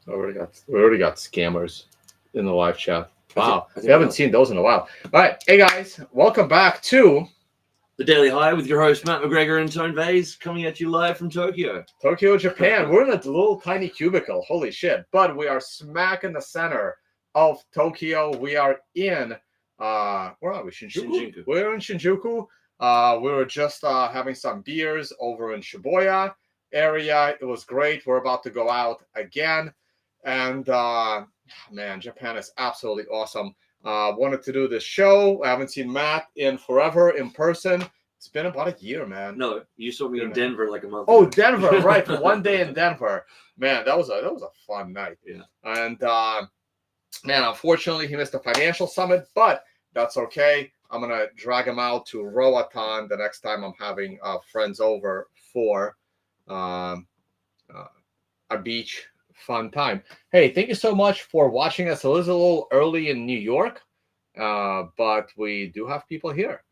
We already got scammers in the live chat. Wow, I we think we haven't are. seen those in a while. All right, hey guys, welcome back to The Daily High with your host Matt McGregor and Tone Vase coming at you live from Tokyo. Tokyo, Japan. We're in a little tiny cubicle. Holy shit! But we are smack in the center of Tokyo. We are in where are we? Shinjuku. We're in Shinjuku. We were just having some beers over in Shibuya area. It was great. We're about to go out again, and man, Japan is absolutely awesome. Wanted to do this show. I haven't seen Matt in forever in person. It's been about a year, man. No, you saw me in Denver like a month Oh, ago. Denver, right? For one day in Denver, man, that was a fun night. Yeah. And man, unfortunately, he missed the financial summit, but that's okay. I'm gonna drag him out to Roatan the next time I'm having friends over for um, a beach fun time. Hey, thank you so much for watching us. It was a little early in New York, but we do have people here.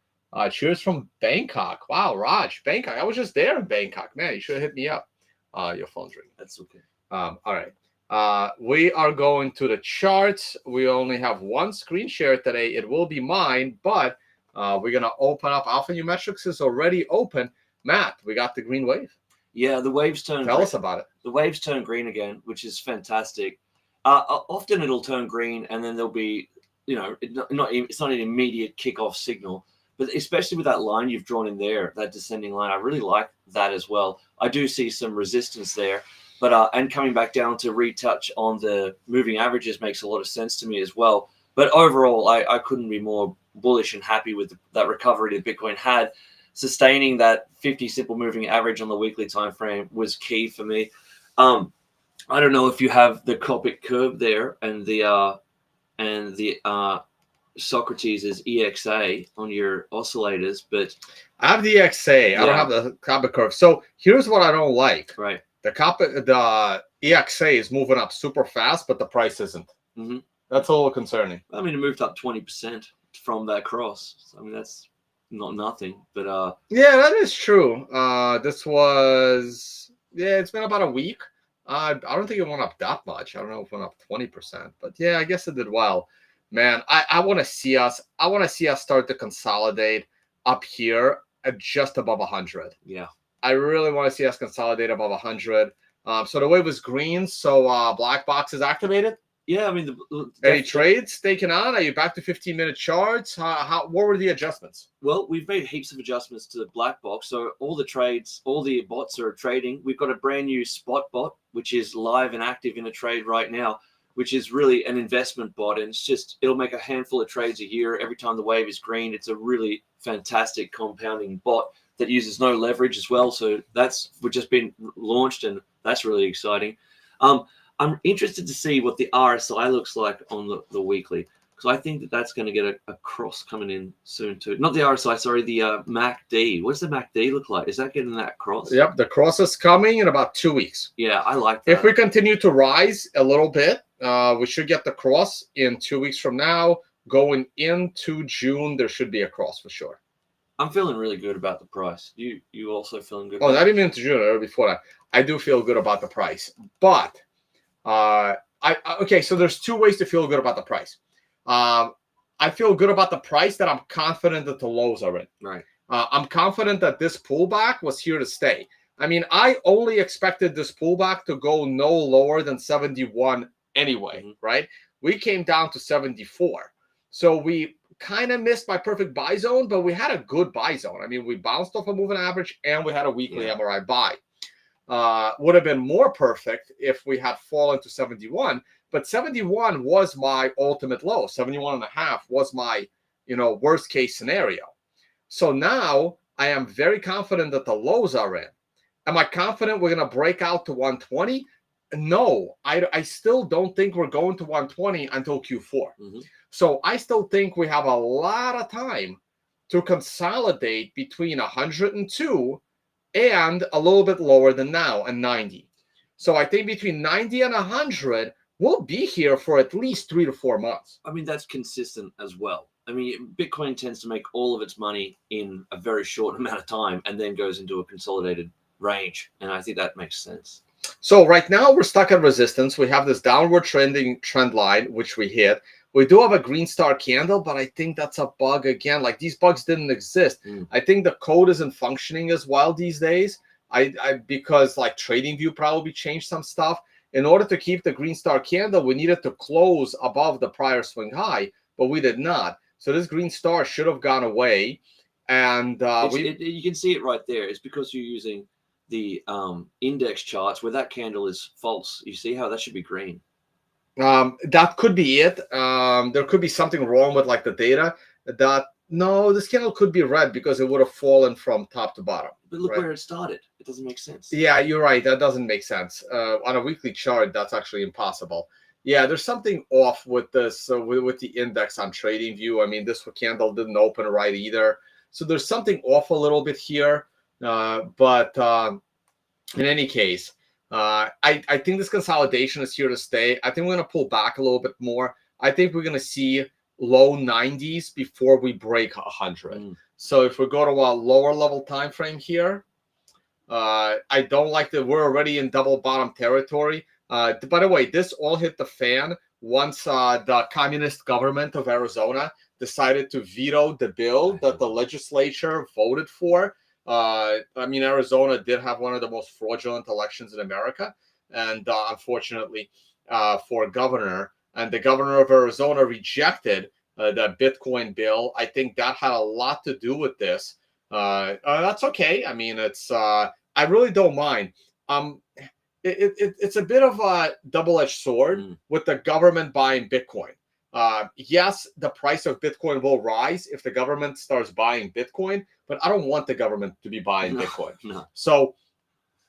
Cheers from Bangkok. Wow, Raj, Bangkok. I was just there in Bangkok. Man, you should have hit me up. Your phone's ringing. That's okay. All right. We are going to the charts. We only have one screen share today. It will be mine, but we're going to open up. Alpha Numerics is already open. Matt, we got the green wave. Yeah, the waves turn. Tell us about it. The waves turn green again, which is fantastic. Often it'll turn green, and then there'll be, it's not an immediate kickoff signal. But especially with that line you've drawn in there, that descending line, I really like that as well. I do see some resistance there, but and coming back down to retouch on the moving averages makes a lot of sense to me as well. But overall, I couldn't be more bullish and happy with that recovery that Bitcoin had. Sustaining that 50 simple moving average on the weekly time frame was key for me. I don't know if you have the Copic curve there and the Socrates is EXA on your oscillators, but I have the EXA. I don't have the Copic curve. So here's what I don't like. Right. The EXA is moving up super fast, but the price isn't. Mm-hmm. That's a little concerning. I mean, it moved up 20% from that cross. I mean, that's not nothing, but yeah, that is true. This was it's been about a week. I don't think it went up that much. I don't know if it went up 20%, but yeah, I guess it did well. Man, I want to see us. I want to see us start to consolidate up here at just above 100. Yeah, I really want to see us consolidate above 100. So the wave was green. So black box is activated. Yeah, I mean, any trades taken on? Are you back to 15-minute charts? What were the adjustments? Well, we've made heaps of adjustments to the black box. So all the trades, all the bots are trading. We've got a brand new spot bot, which is live and active in a trade right now, which is really an investment bot. And it'll make a handful of trades a year. Every time the wave is green, it's a really fantastic compounding bot that uses no leverage as well. So we've just been launched, and that's really exciting. I'm interested to see what the RSI looks like on the weekly, because I think that's going to get a cross coming in soon too. Not the RSI, sorry, the MACD. What does the MACD look like? Is that getting that cross? Yep, the cross is coming in about 2 weeks. Yeah, I like that. If we continue to rise a little bit, we should get the cross in 2 weeks from now. Going into June, there should be a cross for sure. I'm feeling really good about the price. You also feeling good? Oh, not even into June, or before that. I do feel good about the price, but okay. So there's two ways to feel good about the price. I feel good about the price that I'm confident that the lows are in. Right. I'm confident that this pullback was here to stay. I mean, I only expected this pullback to go no lower than 71 anyway, right? We came down to 74. So we kind of missed my perfect buy zone, but we had a good buy zone. I mean, we bounced off a moving average and we had a weekly MRI buy. Would have been more perfect if we had fallen to 71, but 71 was my ultimate low. 71.5 was my, worst case scenario. So now I am very confident that the lows are in. Am I confident we're going to break out to 120? No, I still don't think we're going to 120 until Q4. So I still think we have a lot of time to consolidate between 102 and a little bit lower than now, and 90. So I think between 90 and 100, we'll be here for at least 3 to 4 months. I mean, that's consistent as well. I mean, Bitcoin tends to make all of its money in a very short amount of time and then goes into a consolidated range. And I think that makes sense. So right now we're stuck at resistance. We have this downward trending trend line, which we hit. We do have a green star candle, but I think that's a bug again. Like these bugs didn't exist. I think the code isn't functioning as well these days. Because like TradingView probably changed some stuff. In order to keep the green star candle, we needed to close above the prior swing high, but we did not. So this green star should have gone away. And you can see it right there. It's because you're using the index charts where that candle is false. You see how that should be green. That could be it. There could be something wrong with like the data. No, this candle could be red because it would have fallen from top to bottom. But look where it started. It doesn't make sense. Yeah, you're right. That doesn't make sense. On a weekly chart, that's actually impossible. Yeah, there's something off with this, with the index on TradingView. I mean, this candle didn't open right either. So there's something off a little bit here. But in any case, I think this consolidation is here to stay. I think we're going to pull back a little bit more. I think we're going to see low 90s before we break 100. So if we go to a lower level time frame here, I don't like that we're already in double bottom territory. By the way, this all hit the fan once the communist government of Arizona decided to veto the bill that the legislature voted for. I mean, Arizona did have one of the most fraudulent elections in America, and unfortunately for governor, and the governor of Arizona rejected the Bitcoin bill. I think that had a lot to do with this. That's okay. I mean, it's I really don't mind. It's a bit of a double-edged sword with the government buying Bitcoin. Yes, the price of Bitcoin will rise if the government starts buying Bitcoin, but I don't want the government to be buying Bitcoin. So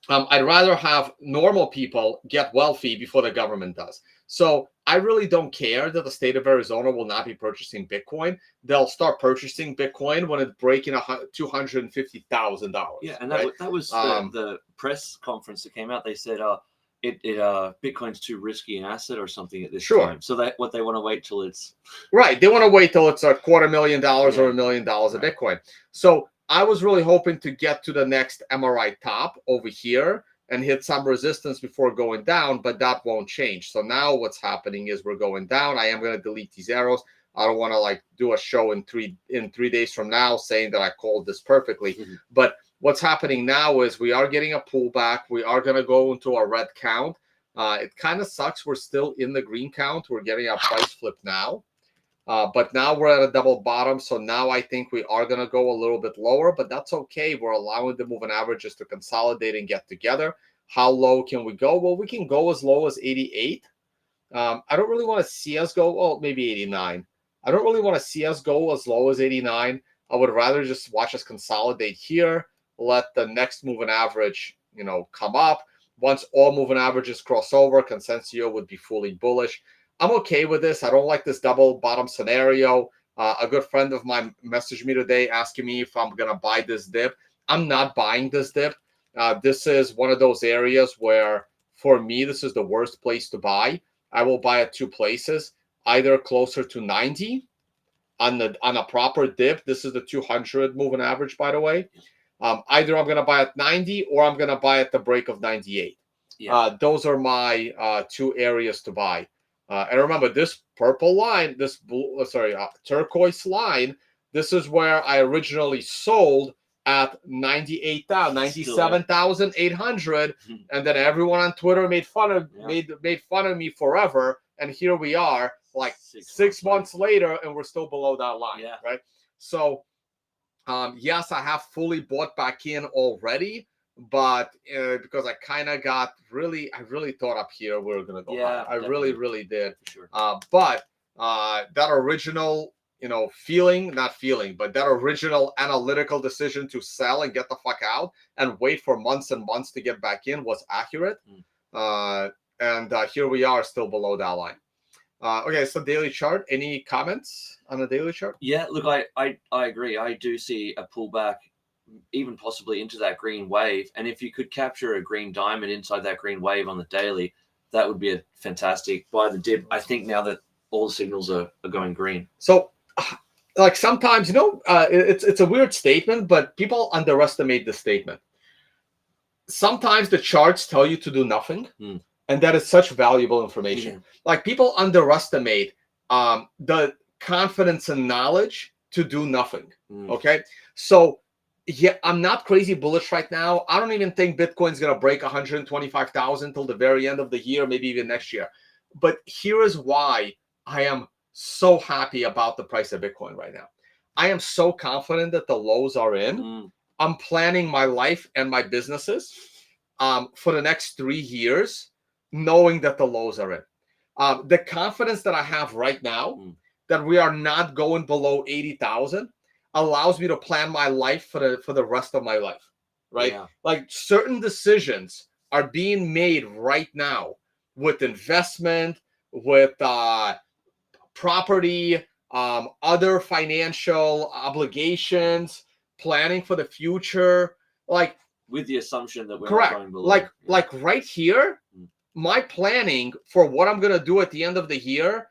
I'd rather have normal people get wealthy before the government does. So I really don't care that the state of Arizona will not be purchasing Bitcoin. They'll start purchasing Bitcoin when it's breaking $250,000. Yeah, and that was the press conference that came out. They said Bitcoin's too risky an asset or something at this time. So they want to wait till it's right. They want to wait till it's $250,000 or $1 million of Bitcoin. So I was really hoping to get to the next MRI top over here and hit some resistance before going down, but that won't change. So now what's happening is we're going down. I am going to delete these arrows. I don't want to like do a show in 3 days from now saying that I called this perfectly. But what's happening now is we are getting a pullback. We are going to go into a red count. It kind of sucks. We're still in the green count. We're getting a price flip now. But now we're at a double bottom. So now I think we are going to go a little bit lower, but that's okay. We're allowing the moving averages to consolidate and get together. How low can we go? Well, we can go as low as 88. I don't really want to see us go, well, maybe 89. I don't really want to see us go as low as 89. I would rather just watch us consolidate here, let the next moving average, come up. Once all moving averages cross over, Consensio would be fully bullish. I'm okay with this. I don't like this double bottom scenario. A good friend of mine messaged me today asking me if I'm going to buy this dip. I'm not buying this dip. This is one of those areas where, for me, this is the worst place to buy. I will buy at 2 places, either closer to 90 on a proper dip. This is the 200 moving average, by the way. Either I'm going to buy at 90 or I'm going to buy at the break of 98. Those are my 2 areas to buy. And remember, this purple line, this turquoise line, this is where I originally sold at 97,800, and then everyone on Twitter made fun of me forever. And here we are, like 6 months later, and we're still below that line, right? So, yes, I have fully bought back in already. But because I kind of got I really thought up here we were going to go high. I really did. Sure. But that original, not feeling, but that original analytical decision to sell and get the fuck out and wait for months and months to get back in was accurate. And here we are still below that line. Okay, so daily chart. Any comments on the daily chart? Yeah, look, I agree. I do see a pullback, even possibly into that green wave. And if you could capture a green diamond inside that green wave on the daily, that would be a fantastic buy the dip. I think now that all the signals are going green. So like sometimes, it's a weird statement, but people underestimate the statement. sometimes the charts tell you to do nothing, Mm. and that is such valuable information. Yeah. Like people underestimate the confidence and knowledge to do nothing. Mm. Okay, so yeah, I'm not crazy bullish right now. I don't even think Bitcoin's gonna break 125,000 till the very end of the year, maybe even next year. But here is why I am so happy about the price of Bitcoin right now. I am so confident that the lows are in. Mm. I'm planning my life and my businesses for the next 3 years, knowing that the lows are in. The confidence that I have right now that we are not going below 80,000 allows me to plan my life for the rest of my life, right? Yeah. Like certain decisions are being made right now with investment, with property, other financial obligations, planning for the future, like with the assumption that we're correct. not going below. Like right here, my planning for what I'm gonna do at the end of the year,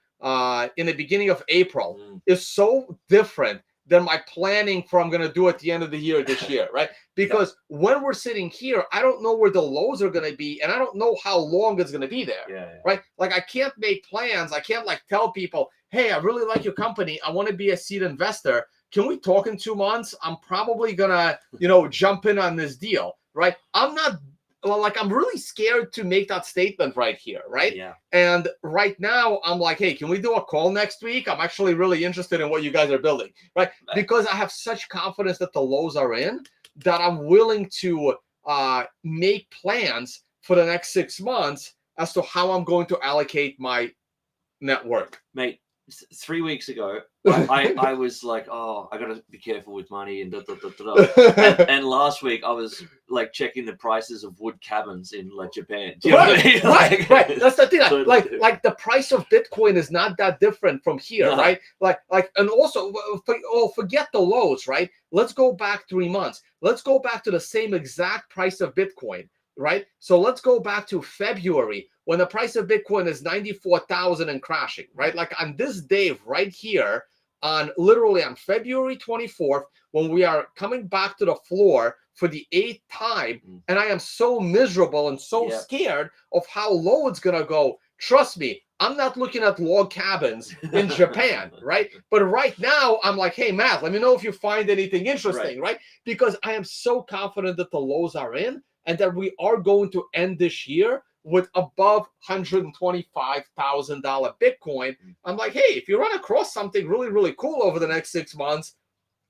in the beginning of April, is so different than my planning for I'm gonna do at the end of the year this year, right? Because when we're sitting here, I don't know where the lows are gonna be, and I don't know how long it's gonna be there, right? Like I can't make plans. I can't like tell people, hey, I really like your company. I want to be a seed investor. Can we talk in 2 months? I'm probably gonna, jump in on this deal, right? I'm not. Well, like I'm really scared to make that statement right here, right? Yeah. And right now I'm like, hey, can we do a call next week? I'm actually really interested in what you guys are building, right? Because I have such confidence that the lows are in that I'm willing to make plans for the next 6 months as to how I'm going to allocate my network. Mate, 3 weeks ago, I was like, oh, I gotta be careful with money and and last week I was like checking the prices of wood cabins in like Japan. Do you know what I mean? Right. That's the thing. Like the price of Bitcoin is not that different from here, right? Like, and also, forget the lows, right? Let's go back 3 months. Let's go back to the same exact price of Bitcoin, right? So let's go back to February when the price of Bitcoin is 94,000 and crashing, right? Like on this day right here, literally on February 24th, when we are coming back to the floor for the 8th time, and I am so miserable and so scared of how low it's gonna go. Trust me, I'm not looking at log cabins in Japan, right? But right now, I'm like, hey, Matt, let me know if you find anything interesting, right? Because I am so confident that the lows are in and that we are going to end this year with above $125,000 Bitcoin. I'm like, hey, if you run across something really, really cool over the next 6 months,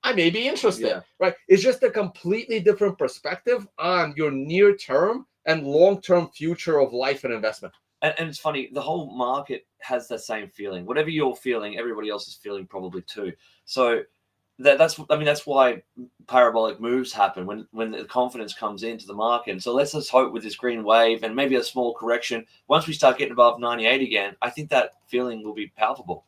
I may be interested, right? It's just a completely different perspective on your near-term and long-term future of life and investment. And it's funny, the whole market has that same feeling. Whatever you're feeling, everybody else is feeling probably too. So that's why parabolic moves happen when the confidence comes into the market. And so let's just hope with this green wave and maybe a small correction, once we start getting above 98 again, I think that feeling will be palpable.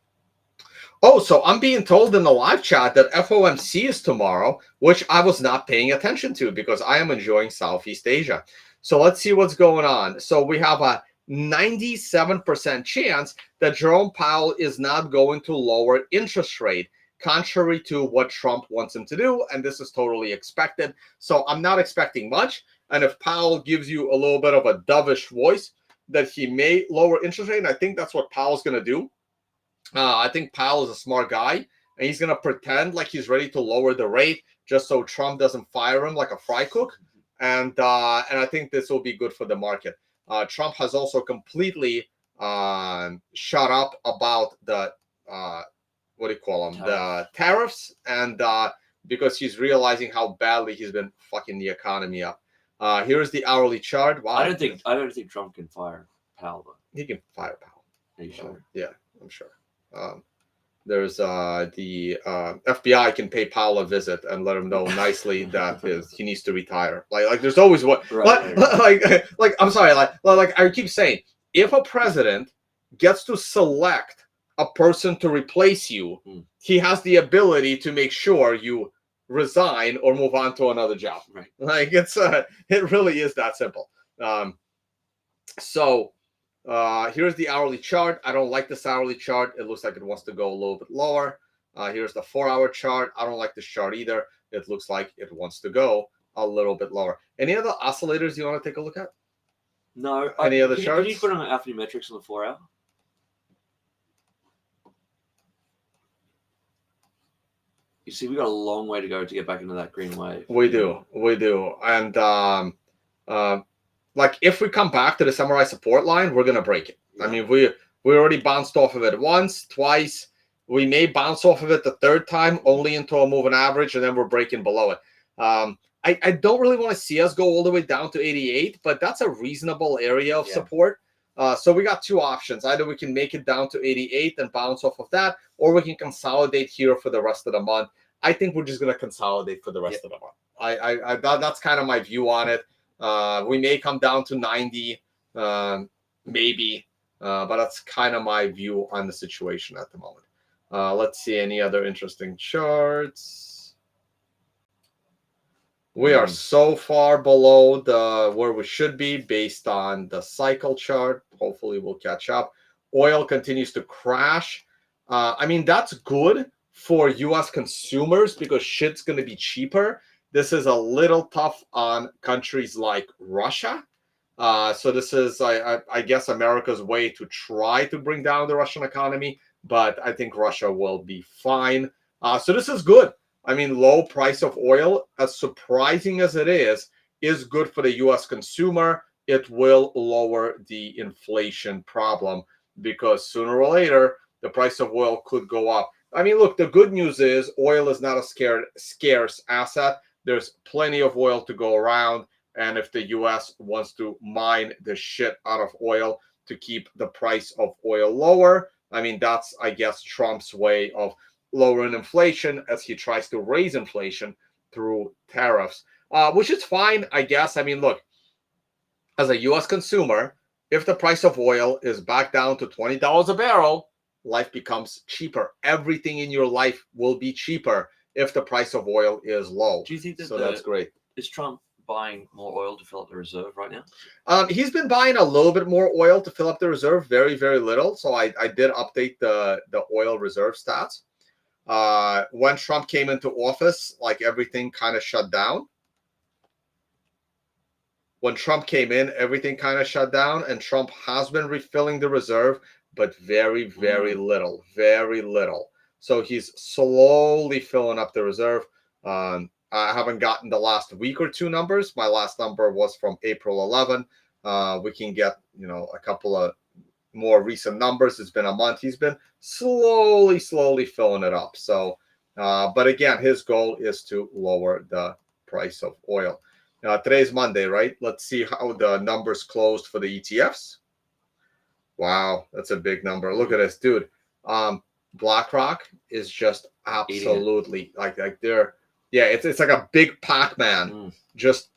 Oh, so I'm being told in the live chat that FOMC is tomorrow, which I was not paying attention to because I am enjoying Southeast Asia. So let's see what's going on. So we have a 97% chance that Jerome Powell is not going to lower interest rate, contrary to what Trump wants him to do, and this is totally expected. So I'm not expecting much, and if Powell gives you a little bit of a dovish voice that he may lower interest rate, and I think that's what Powell's going to do. I think Powell is a smart guy, and he's going to pretend like he's ready to lower the rate just so Trump doesn't fire him like a fry cook, and I think this will be good for the market. Trump has also completely shut up about the what do you call them? The tariffs, and because he's realizing how badly he's been fucking the economy up. Here's the hourly chart. Wow. I don't think Trump can fire Powell though. He can fire Powell. Are you sure? Yeah, I'm sure. There's the FBI can pay Powell a visit and let him know nicely that he needs to retire. Like there's always what like I'm sorry, like I keep saying, if a president gets to select a person to replace you, he has the ability to make sure you resign or move on to another job. Right. Like it's it really is that simple. So here's the hourly chart. I don't like this hourly chart. It looks like it wants to go a little bit lower. Here's the 4-hour chart. I don't like this chart either. It looks like it wants to go a little bit lower. Any other oscillators you want to take a look at? No. Any other Can charts? you put on alphametrics on the 4 hour? You see, we got a long way to go to get back into that green wave. We do. And like if we come back to the samurai support line, we're gonna break it. Yeah. I mean, we already bounced off of it once, twice. We may bounce off of it the third time, only into a moving average, and then we're breaking below it. I don't really want to see us go all the way down to 88, but that's a reasonable area of support. So we got two options. Either we can make it down to 88 and bounce off of that, or we can consolidate here for the rest of the month. I think we're just going to consolidate for the rest of the month. That's kind of my view on it. We may come down to 90, maybe, but that's kind of my view on the situation at the moment. Let's see any other interesting charts. We are so far below where we should be based on the cycle chart. Hopefully we'll catch up. Oil continues to crash. I mean, that's good for U.S. consumers because shit's going to be cheaper. This is a little tough on countries like Russia. So this is, I guess, America's way to try to bring down the Russian economy. But I think Russia will be fine. So this is good. I mean, low price of oil, as surprising as it is good for the U.S. consumer. It will lower the inflation problem because sooner or later, the price of oil could go up. I mean, look, the good news is oil is not a scarce asset. There's plenty of oil to go around. And if the U.S. wants to mine the shit out of oil to keep the price of oil lower, I mean, that's, I guess, Trump's way of lowering inflation as he tries to raise inflation through tariffs, which is fine, I guess. I mean, look, as a U.S. consumer, if the price of oil is back down to $20 a barrel, life becomes cheaper. Everything in your life will be cheaper if the price of oil is low. Do you think that that's great? Is Trump buying more oil to fill up the reserve right now? He's been buying a little bit more oil to fill up the reserve, very, very little. So I did update the oil reserve stats. When Trump came into office, like everything kind of shut down. When Trump came in, everything kind of shut down, and Trump has been refilling the reserve, but very, very little, very little. So he's slowly filling up the reserve. I haven't gotten the last week or two numbers. My last number was from April 11. We can get, a couple of more recent numbers. It's been a month. He's been slowly filling it up. So, but again, his goal is to lower the price of oil. Today's Monday, right? Let's see how the numbers closed for the ETFs. Wow, that's a big number. Look at this, dude. BlackRock is just absolutely like they're, yeah, it's like a big Pac-Man just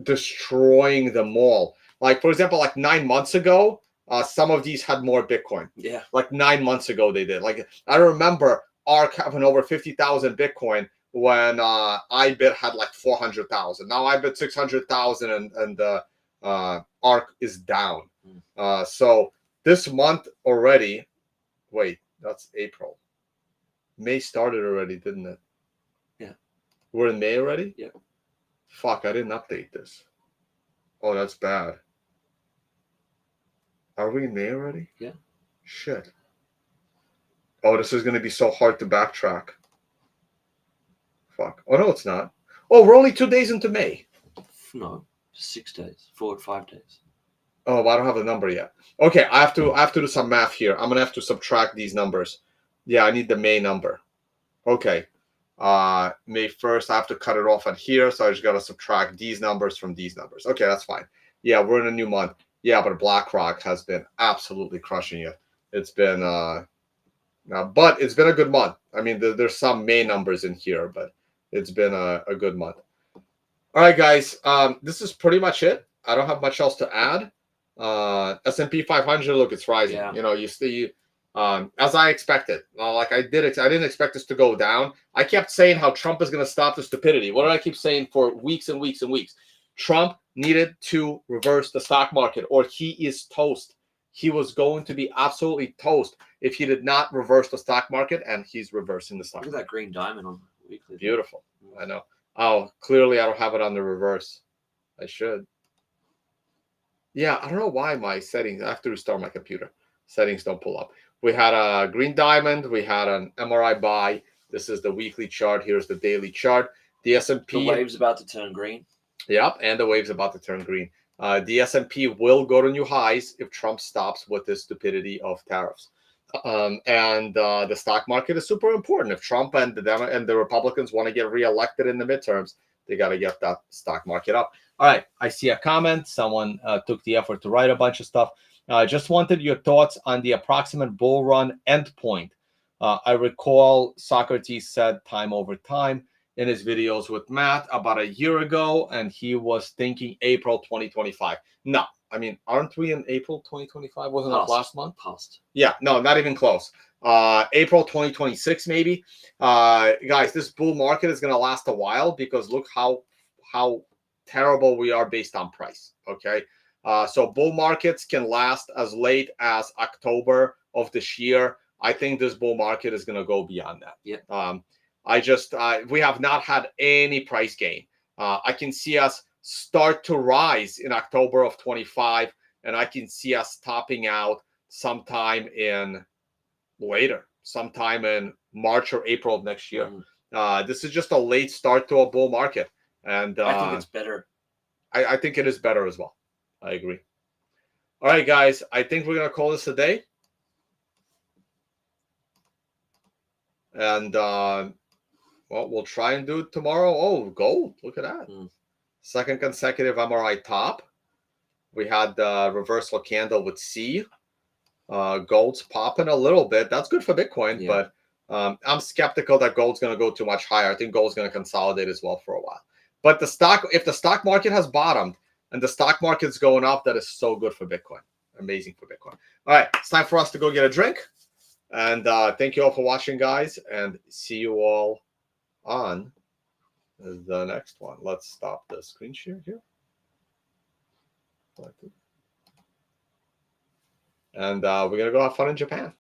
destroying them all. Like, for example, like 9 months ago, some of these had more Bitcoin. Yeah. Like 9 months ago they did. Like, I remember ARK having over 50,000 Bitcoin when iBit had like 400,000. Now iBit 600,000 and ARK is down. So this month already, wait, that's April. May started already, didn't it? Yeah. We're in May already? Yeah. Fuck, I didn't update this. Oh, that's bad. Are we in May already? Yeah. Shit. Oh, this is going to be so hard to backtrack. Fuck. Oh, no, it's not. Oh, we're only 2 days into May. No, 6 days. 4 or 5 days. Oh, I don't have the number yet. Okay, I have to do some math here. I'm going to have to subtract these numbers. Yeah, I need the May number. Okay. May 1st, I have to cut it off at here, so I just got to subtract these numbers from these numbers. Okay, that's fine. Yeah, we're in a new month. Yeah, but BlackRock has been absolutely crushing it. It's been, but it's been a good month. I mean, there's some May numbers in here, but it's been a good month. All right, guys, this is pretty much it. I don't have much else to add. S&P 500, look, it's rising. Yeah. You see, as I expected. Like I didn't expect this to go down. I kept saying how Trump is going to stop the stupidity. What did I keep saying for weeks and weeks and weeks? Trump needed to reverse the stock market, or he is toast. He was going to be absolutely toast if he did not reverse the stock market, and he's reversing the stock Look market. at that green diamond on weekly. Beautiful. I know. Oh, clearly I don't have it on the reverse. I should. Yeah, I don't know why my settings, I have to restart my computer. Settings don't pull up. We had a green diamond. We had an MRI buy. This is the weekly chart. Here's the daily chart. The S&P. The wave's about to turn green. Yep, and the wave's about to turn green. The S&P will go to new highs if Trump stops with this stupidity of tariffs. And the stock market is super important. If Trump and the Republicans want to get reelected in the midterms, they got to get that stock market up. All right, I see a comment. Someone took the effort to write a bunch of stuff. Just wanted your thoughts on the approximate bull run endpoint. I recall Socrates said time over time in his videos with Matt about a year ago, and he was thinking April 2025. No, I mean, aren't we in April 2025? Wasn't it last month? Past. Yeah, no, not even close. April 2026, maybe. Guys, this bull market is going to last a while because look how terrible we are based on price. Okay. So bull markets can last as late as October of this year. I think this bull market is going to go beyond that. Yeah. We have not had any price gain. I can see us start to rise in October of 25, and I can see us topping out sometime in March or April of next year. This is just a late start to a bull market, and I think it's better. I think it is better as well. I agree. All right, guys, I think we're gonna call this a day, and well, we'll try and do it tomorrow. Oh, gold! Look at that. Second consecutive MRI top. We had the reversal candle with C. Gold's popping a little bit. That's good for Bitcoin, but I'm skeptical that gold's going to go too much higher. I think gold's going to consolidate as well for a while. But if the stock market has bottomed and the stock market's going up, that is so good for Bitcoin. Amazing for Bitcoin. All right, it's time for us to go get a drink. And thank you all for watching, guys, and see you all on the next one. Let's stop the screen share here. And we're going to go have fun in Japan.